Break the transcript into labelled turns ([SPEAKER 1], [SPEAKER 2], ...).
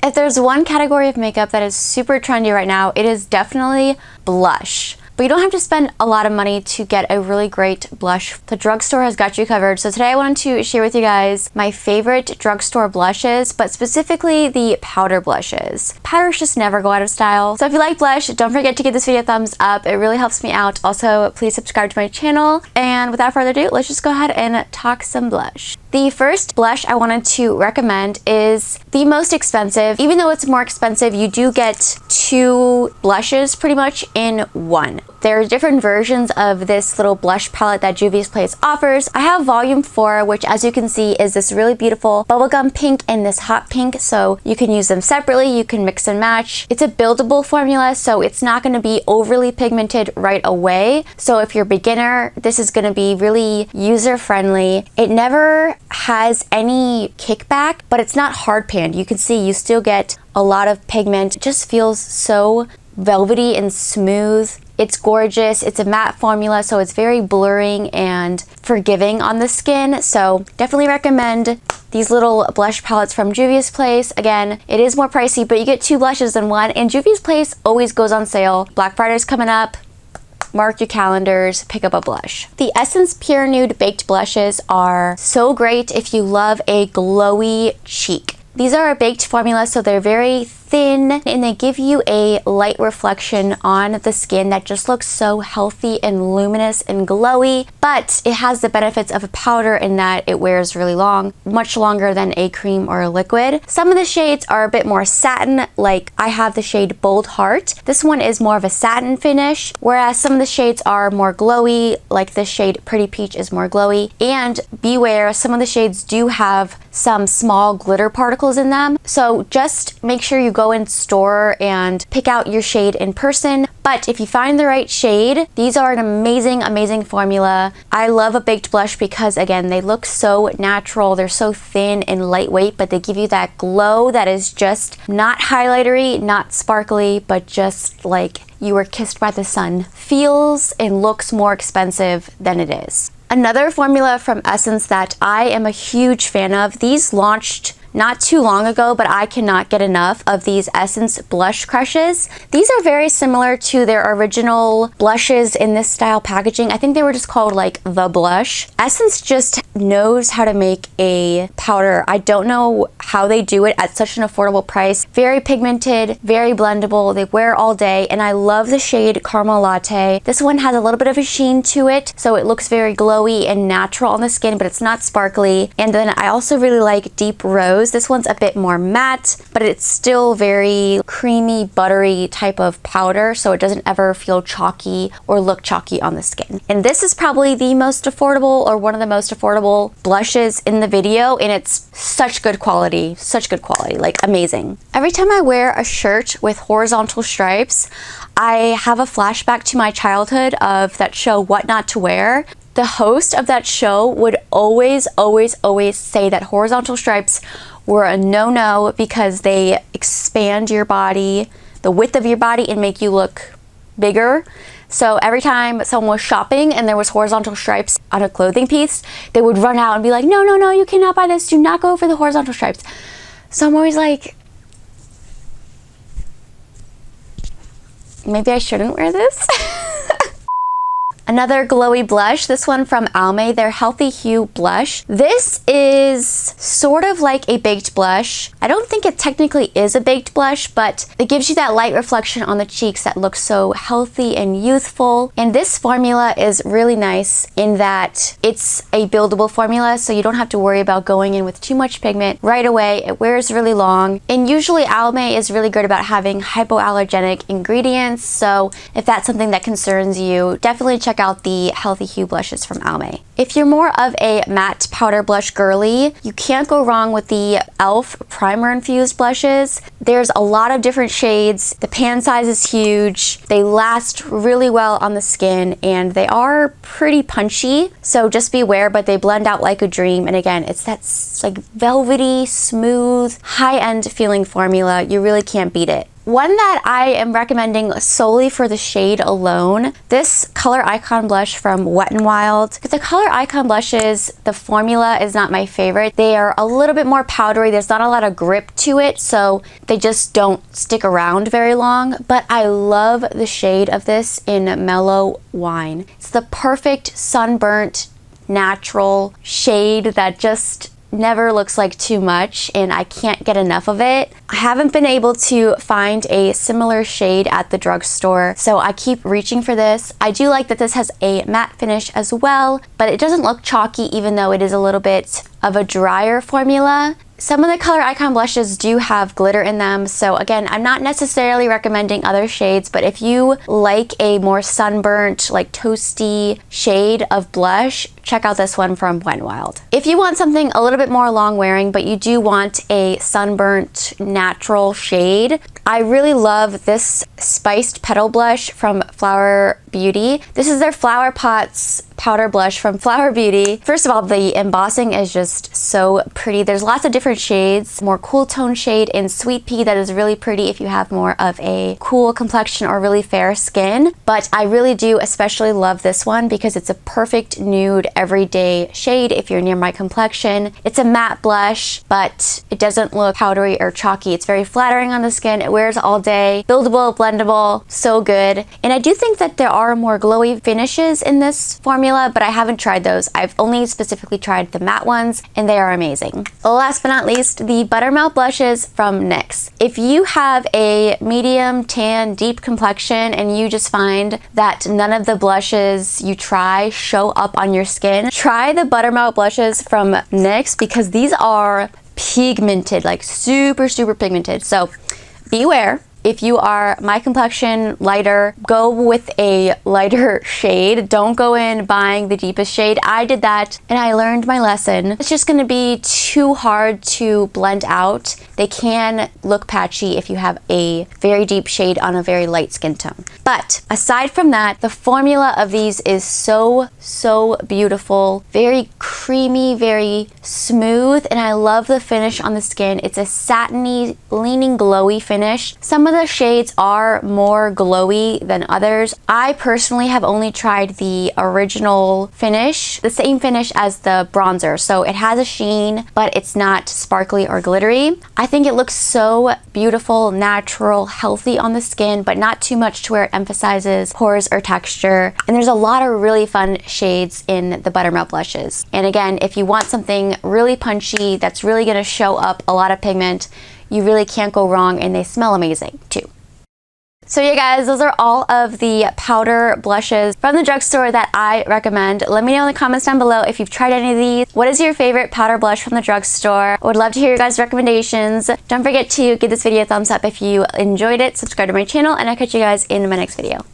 [SPEAKER 1] If there's one category of makeup that is super trendy right now, it is definitely blush. But you don't have to spend a lot of money to get a really great blush. The Drugstore has got you covered. So today I wanted to share with you guys my favorite Drugstore blushes, but specifically the powder blushes. Powders just never go out of style. So if you like blush, don't forget to give this video a thumbs up. It really helps me out. Also, please subscribe to my channel. And without further ado, let's just go ahead and talk some blush. The first blush I wanted to recommend is the most expensive. Even though it's more expensive, you do get two blushes pretty much in one. There are different versions of this little blush palette that Juvia's Place offers. I have volume 4, which as you can see is this really beautiful bubblegum pink and this hot pink, so you can use them separately, you can mix and match. It's a buildable formula, so it's not going to be overly pigmented right away. So if you're a beginner, this is going to be really user-friendly. It never has any kickback, but it's not hard panned. You can see you still get a lot of pigment. It just feels so velvety and smooth. It's gorgeous. It's a matte formula, so it's very blurring and forgiving on the skin. So definitely recommend these little blush palettes from Juvia's Place. Again, it is more pricey, but you get two blushes in one, and Juvia's Place always goes on sale. Black Friday's coming up. Mark your calendars, pick up a blush. The Essence Pure Nude Baked Blushes are so great if you love a glowy cheek. These are a baked formula, so they're very thin and they give you a light reflection on the skin that just looks so healthy and luminous and glowy, but it has the benefits of a powder in that it wears really long, much longer than a cream or a liquid. Some of the shades are a bit more satin, like I have the shade Bold Heart. This one is more of a satin finish, whereas some of the shades are more glowy, like this shade Pretty Peach is more glowy. And beware, some of the shades do have some small glitter particles in them, so just make sure you go in store and pick out your shade in person. But if you find the right shade, these are an amazing formula. I love a baked blush because again, they look so natural. They're so thin and lightweight, but they give you that glow that is just not highlightery, not sparkly, but just like you were kissed by the sun. Feels and looks more expensive than it is. Another formula from Essence that I am a huge fan of, these launched not too long ago, but I cannot get enough of these Essence Blush Crushes. These are very similar to their original blushes in this style packaging. I think they were just called like the blush. Essence just knows how to make a powder. I don't know how they do it at such an affordable price. Very pigmented, very blendable. They wear all day, and I love the shade Caramel Latte. This one has a little bit of a sheen to it, so it looks very glowy and natural on the skin, but it's not sparkly. And then I also really like Deep Rose. This one's a bit more matte, but it's still very creamy, buttery type of powder, so it doesn't ever feel chalky or look chalky on the skin. And this is probably the most affordable, or one of the most affordable blushes in the video, and it's such good quality, like amazing. Every time I wear a shirt with horizontal stripes, I have a flashback to my childhood of that show What Not to Wear. The host of that show would always say that horizontal stripes were a no-no because they expand your body, the width of your body, and make you look bigger. So every time someone was shopping and there was horizontal stripes on a clothing piece, they would run out and be like, no, you cannot buy this. Do not go for the horizontal stripes. So I'm always like, maybe I shouldn't wear this. Another glowy blush, this one from Almay, their Healthy Hue blush. This is sort of like a baked blush. I don't think it technically is a baked blush, but it gives you that light reflection on the cheeks that looks so healthy and youthful. And this formula is really nice in that it's a buildable formula, so you don't have to worry about going in with too much pigment right away. It wears really long. And usually Almay is really good about having hypoallergenic ingredients, so if that's something that concerns you, definitely check out the Healthy Hue blushes from Almay. If you're more of a matte powder blush girly, you can't go wrong with the e.l.f. primer infused blushes. There's a lot of different shades. The pan size is huge. They last really well on the skin, and they are pretty punchy, so just beware, but they blend out like a dream. And again, it's that like velvety, smooth, high-end feeling formula. You really can't beat it. one that I am recommending solely for the shade alone, this Color Icon blush from Wet n Wild. The Color Icon blushes, the formula is not my favorite. They are a little bit more powdery. There's not a lot of grip to it, so they just don't stick around very long. But I love the shade of this in Mellow Wine. It's the perfect sunburnt, natural shade that just never looks like too much, and I can't get enough of it. I haven't been able to find a similar shade at the drugstore, so I keep reaching for this. I do like that this has a matte finish as well, but it doesn't look chalky even though it is a little bit of a drier formula. Some of the Color Icon blushes do have glitter in them, so again, I'm not necessarily recommending other shades, but if you like a more sunburnt, like toasty shade of blush, check out this one from Wet n Wild. If you want something a little bit more long wearing, but you do want a sunburnt natural shade, I really love this spiced petal blush from Flower Beauty. This is their Flower Pots powder blush from Flower Beauty. First of all, the embossing is just so pretty. There's lots of different shades. More cool tone shade in Sweet Pea that is really pretty if you have more of a cool complexion or really fair skin. But I really do especially love this one because it's a perfect nude everyday shade if you're near my complexion. It's a matte blush, but it doesn't look powdery or chalky. It's very flattering on the skin. It wears all day. Buildable, blendable, so good. And I do think that there are more glowy finishes in this formula, but I haven't tried those. I've only specifically tried the matte ones, and they are amazing. Last but not least, the Buttermelt blushes from NYX. If you have a medium tan deep complexion and you just find that none of the blushes you try show up on your skin, try the Buttermelt blushes from NYX because these are pigmented, like super pigmented. So beware. If you are my complexion, lighter, go with a lighter shade. Don't go in buying the deepest shade. I did that and I learned my lesson. It's just gonna be too hard to blend out. They can look patchy if you have a very deep shade on a very light skin tone. But aside from that, the formula of these is so beautiful. Very creamy, very smooth, and I love the finish on the skin. It's a satiny, leaning glowy finish. Some of the shades are more glowy than others. I personally have only tried the original finish, the same finish as the bronzer. So it has a sheen, but it's not sparkly or glittery. I think it looks so beautiful, natural, healthy on the skin, but not too much to where it emphasizes pores or texture. And there's a lot of really fun shades in the Buttermelt blushes. And again, if you want something really punchy that's really gonna show up a lot of pigment, you really can't go wrong, and they smell amazing too. So yeah guys, those are all of the powder blushes from the drugstore that I recommend. Let me know in the comments down below if you've tried any of these. What is your favorite powder blush from the drugstore? I would love to hear your guys' recommendations. Don't forget to give this video a thumbs up if you enjoyed it, subscribe to my channel, and I'll catch you guys in my next video.